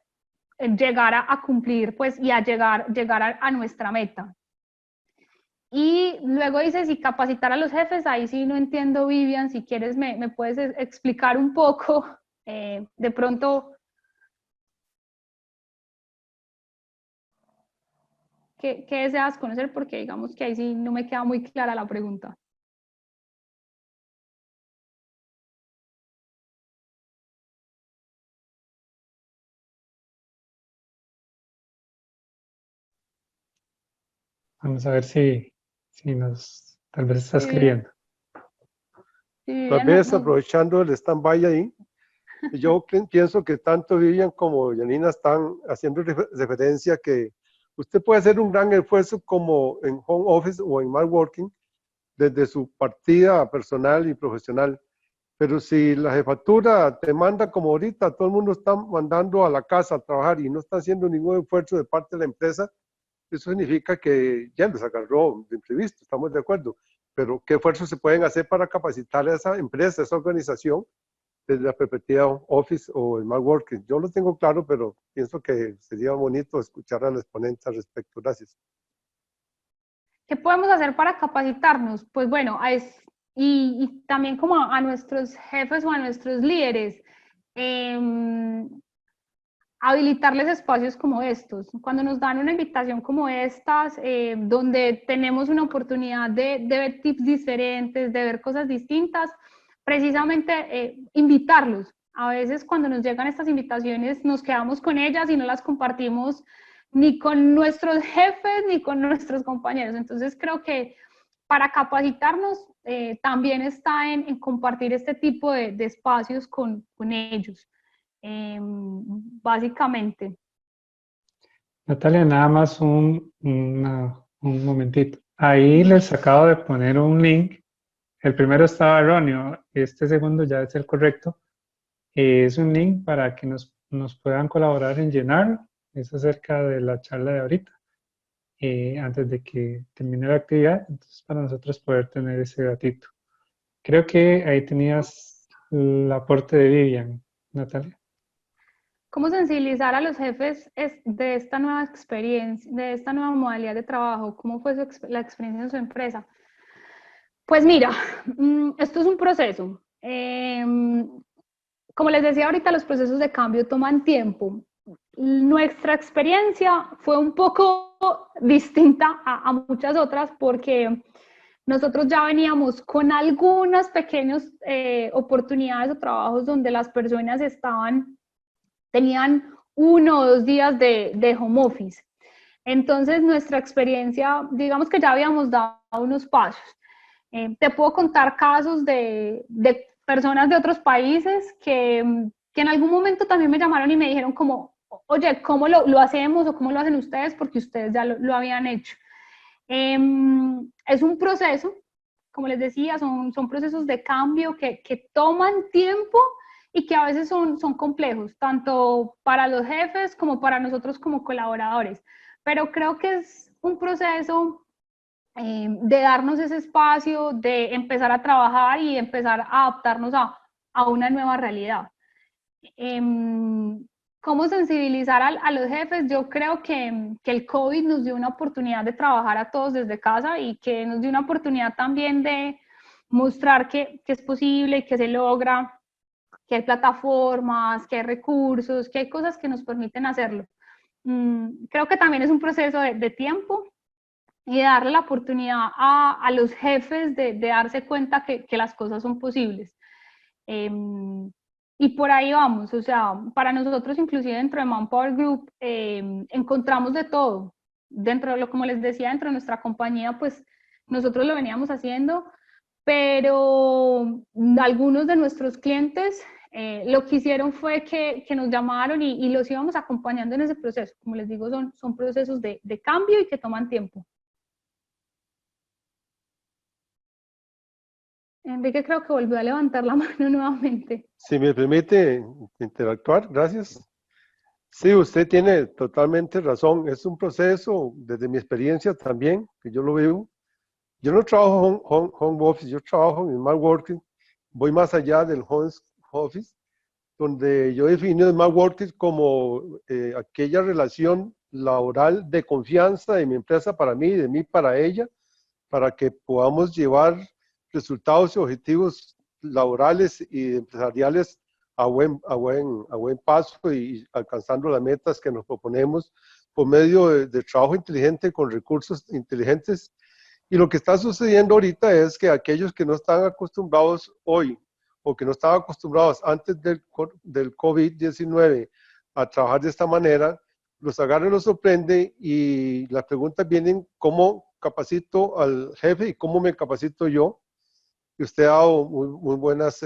llegar a cumplir pues, y a llegar a nuestra meta. Y luego dice, si capacitar a los jefes, ahí sí no entiendo, Vivian, si quieres me puedes explicar un poco, de pronto, ¿qué deseas conocer? Porque digamos que ahí sí no me queda muy clara la pregunta. Vamos a ver si tal vez está escribiendo. Tal vez aprovechando el stand-by ahí, yo pienso que tanto Vivian como Janina están haciendo referencia que usted puede hacer un gran esfuerzo como en home office o en smart working desde su partida personal y profesional. Pero si la jefatura te manda como ahorita, todo el mundo está mandando a la casa a trabajar y no está haciendo ningún esfuerzo de parte de la empresa, eso significa que ya les agarró de imprevisto, estamos de acuerdo. Pero ¿qué esfuerzos se pueden hacer para capacitar a esa empresa, a esa organización, desde la perspectiva Office o Smart Working? Yo lo tengo claro, pero pienso que sería bonito escuchar a los ponentes al respecto. Gracias. ¿Qué podemos hacer para capacitarnos? Pues bueno, y también como a nuestros jefes o a nuestros líderes, habilitarles espacios como estos. Cuando nos dan una invitación como estas, donde tenemos una oportunidad de ver tips diferentes, de ver cosas distintas, precisamente invitarlos. A veces cuando nos llegan estas invitaciones nos quedamos con ellas y no las compartimos ni con nuestros jefes ni con nuestros compañeros. Entonces creo que para capacitarnos también está en compartir este tipo de espacios con ellos. Básicamente. Natalia, nada más un momentito. Ahí les acabo de poner un link. El primero estaba erróneo, este segundo ya es el correcto. Es un link para que nos puedan colaborar en llenarlo. Es acerca de la charla de ahorita, antes de que termine la actividad. Entonces, para nosotros poder tener ese datito. Creo que ahí tenías el aporte de Vivian, Natalia. ¿Cómo sensibilizar a los jefes de esta nueva experiencia, de esta nueva modalidad de trabajo? ¿Cómo fue la experiencia en su empresa? Pues mira, esto es un proceso. Como les decía ahorita, los procesos de cambio toman tiempo. Nuestra experiencia fue un poco distinta a muchas otras porque nosotros ya veníamos con algunas pequeñas oportunidades o trabajos donde las personas tenían 1 o 2 días de home office. Entonces, nuestra experiencia, digamos que ya habíamos dado unos pasos. Te puedo contar casos de personas de otros países que en algún momento también me llamaron y me dijeron como, oye, ¿cómo lo hacemos o cómo lo hacen ustedes? Porque ustedes ya lo habían hecho. Es un proceso, como les decía, son procesos de cambio que toman tiempo y que a veces son complejos, tanto para los jefes como para nosotros como colaboradores. Pero creo que es un proceso de darnos ese espacio, de empezar a trabajar y empezar a adaptarnos a una nueva realidad. ¿Cómo sensibilizar a los jefes? Yo creo que el COVID nos dio una oportunidad de trabajar a todos desde casa y que nos dio una oportunidad también de mostrar que es posible y que se logra, que hay plataformas, que hay recursos, que hay cosas que nos permiten hacerlo. Creo que también es un proceso de tiempo y de darle la oportunidad a los jefes de darse cuenta que las cosas son posibles. Y por ahí vamos, o sea, para nosotros inclusive dentro de Manpower Group encontramos de todo. Dentro de lo, como les decía, dentro de nuestra compañía, pues nosotros lo veníamos haciendo, pero algunos de nuestros clientes lo que hicieron fue que nos llamaron y los íbamos acompañando en ese proceso. Como les digo, son procesos de cambio y que toman tiempo. Enrique creo que volvió a levantar la mano nuevamente. Si me permite interactuar, gracias. Sí, usted tiene totalmente razón. Es un proceso, desde mi experiencia también, que yo lo vivo. Yo no trabajo home office, yo trabajo en smart working. Voy más allá del home office, donde yo defino smart working como aquella relación laboral de confianza de mi empresa para mí y de mí para ella, para que podamos llevar resultados y objetivos laborales y empresariales a buen paso y alcanzando las metas que nos proponemos por medio de trabajo inteligente con recursos inteligentes. Y lo que está sucediendo ahorita es que aquellos que no están acostumbrados hoy o que no estaban acostumbrados antes del COVID-19 a trabajar de esta manera, los agarra y los sorprende y las preguntas vienen: ¿cómo capacito al jefe y cómo me capacito yo? Y usted ha dado muy buenas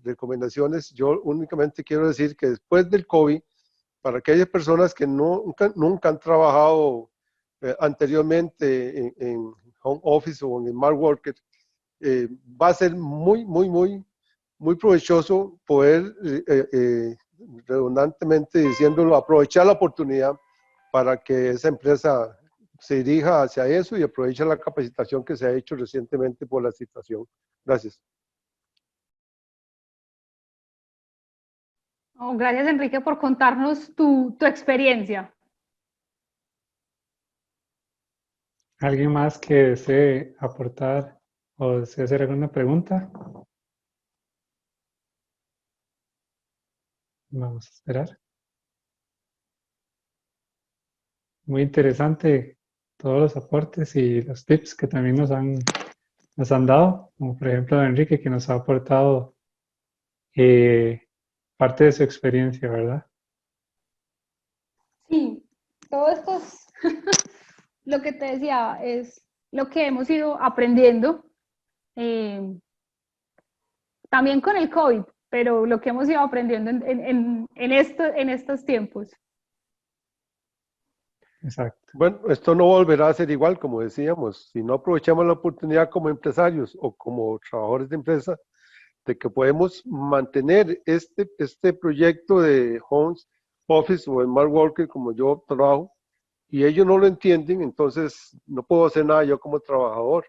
recomendaciones. Yo únicamente quiero decir que después del COVID, para aquellas personas que nunca han trabajado anteriormente en home office o en smart worker, va a ser muy provechoso poder, redundantemente diciéndolo, aprovechar la oportunidad para que esa empresa se dirija hacia eso y aproveche la capacitación que se ha hecho recientemente por la situación. Gracias. Oh, gracias, Enrique, por contarnos tu experiencia. ¿Alguien más que desee aportar o desee hacer alguna pregunta? Vamos a esperar. Muy interesante todos los aportes y los tips que también nos han dado, como por ejemplo Enrique, que nos ha aportado parte de su experiencia, ¿verdad? Sí, todo esto es lo que te decía, es lo que hemos ido aprendiendo, también con el COVID, pero lo que hemos ido aprendiendo en estos tiempos. Exacto. Bueno, esto no volverá a ser igual, como decíamos, si no aprovechamos la oportunidad como empresarios o como trabajadores de empresa, de que podemos mantener este proyecto de home office o smart worker como yo trabajo, y ellos no lo entienden, entonces no puedo hacer nada yo como trabajador.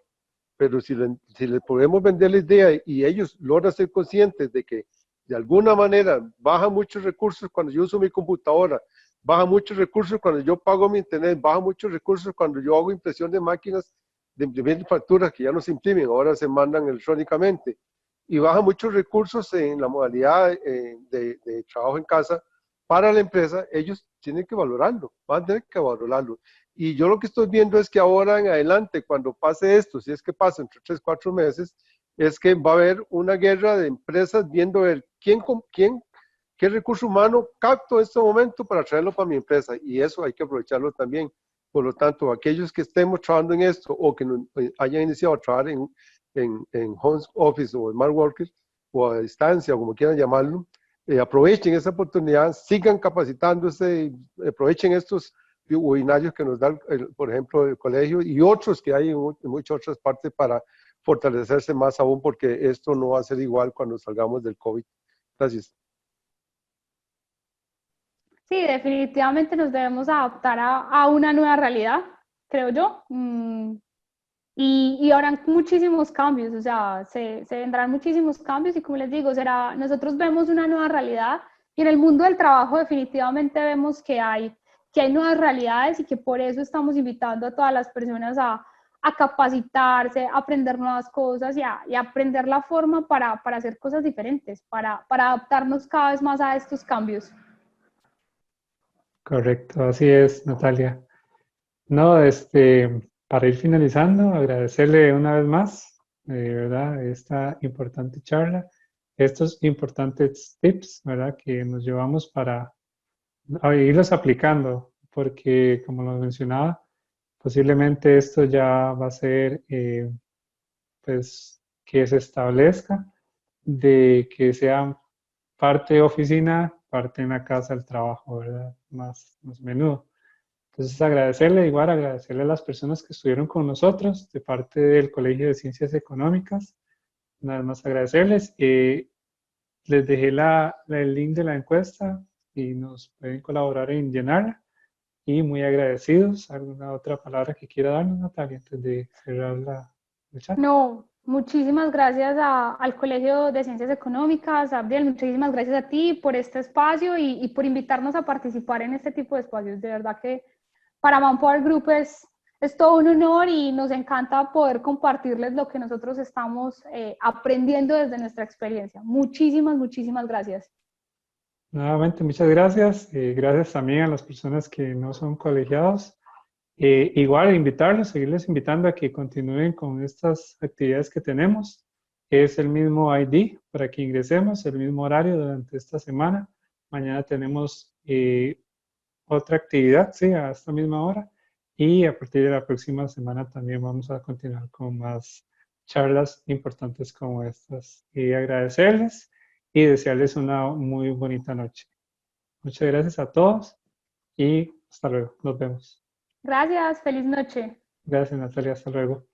Pero si les podemos vender la idea y ellos logran ser conscientes de que de alguna manera baja muchos recursos cuando yo uso mi computadora, baja muchos recursos cuando yo pago mi internet, baja muchos recursos cuando yo hago impresión de máquinas de imprimir facturas que ya no se imprimen, ahora se mandan electrónicamente, y baja muchos recursos en la modalidad de trabajo en casa para la empresa, ellos tienen que valorarlo, van a tener que valorarlo. Y yo lo que estoy viendo es que ahora en adelante, cuando pase esto, si es que pasa entre 3, 4 meses, es que va a haber una guerra de empresas viendo ver qué recurso humano capto en este momento para traerlo para mi empresa, y eso hay que aprovecharlo también. Por lo tanto, aquellos que estemos trabajando en esto o que hayan iniciado a trabajar en home office o smart worker o a distancia, o como quieran llamarlo, aprovechen esa oportunidad, sigan capacitándose, aprovechen estos webinarios que nos da, por ejemplo, el colegio y otros que hay en muchas otras partes para fortalecerse más aún, porque esto no va a ser igual cuando salgamos del COVID. Gracias. Sí, definitivamente nos debemos adaptar a una nueva realidad, creo yo. Y habrán muchísimos cambios, o sea, se vendrán muchísimos cambios y como les digo, nosotros vemos una nueva realidad Y en el mundo del trabajo definitivamente vemos que hay nuevas realidades y que por eso estamos invitando a todas las personas a capacitarse, a aprender nuevas cosas y a aprender la forma para hacer cosas diferentes, para adaptarnos cada vez más a estos cambios. Correcto, así es, Natalia. No, para ir finalizando, agradecerle una vez más, ¿verdad? Esta importante charla, estos importantes tips, ¿verdad? Que nos llevamos para irlos aplicando, porque como lo mencionaba, posiblemente esto ya va a ser, pues, que se establezca de que sea parte de oficina, parte en la casa del trabajo, ¿verdad? Más menudo. Entonces, agradecerle a las personas que estuvieron con nosotros de parte del Colegio de Ciencias Económicas. Nada más agradecerles. Les dejé el link de la encuesta y nos pueden colaborar en llenarla. Y muy agradecidos. ¿Alguna otra palabra que quiera darnos, Natalia, antes de cerrar el chat? No, muchísimas gracias al Colegio de Ciencias Económicas, Abdiel, muchísimas gracias a ti por este espacio y por invitarnos a participar en este tipo de espacios. De verdad que para Manpower Group es todo un honor y nos encanta poder compartirles lo que nosotros estamos aprendiendo desde nuestra experiencia. Muchísimas, muchísimas gracias. Nuevamente, muchas gracias. Gracias también a las personas que no son colegiados. Igual seguirles invitando a que continúen con estas actividades que tenemos. Es el mismo ID para que ingresemos, el mismo horario durante esta semana. Mañana tenemos otra actividad, sí, a esta misma hora. Y a partir de la próxima semana también vamos a continuar con más charlas importantes como estas. Y agradecerles y desearles una muy bonita noche. Muchas gracias a todos y hasta luego. Nos vemos. Gracias, feliz noche. Gracias, Natalia. Hasta luego.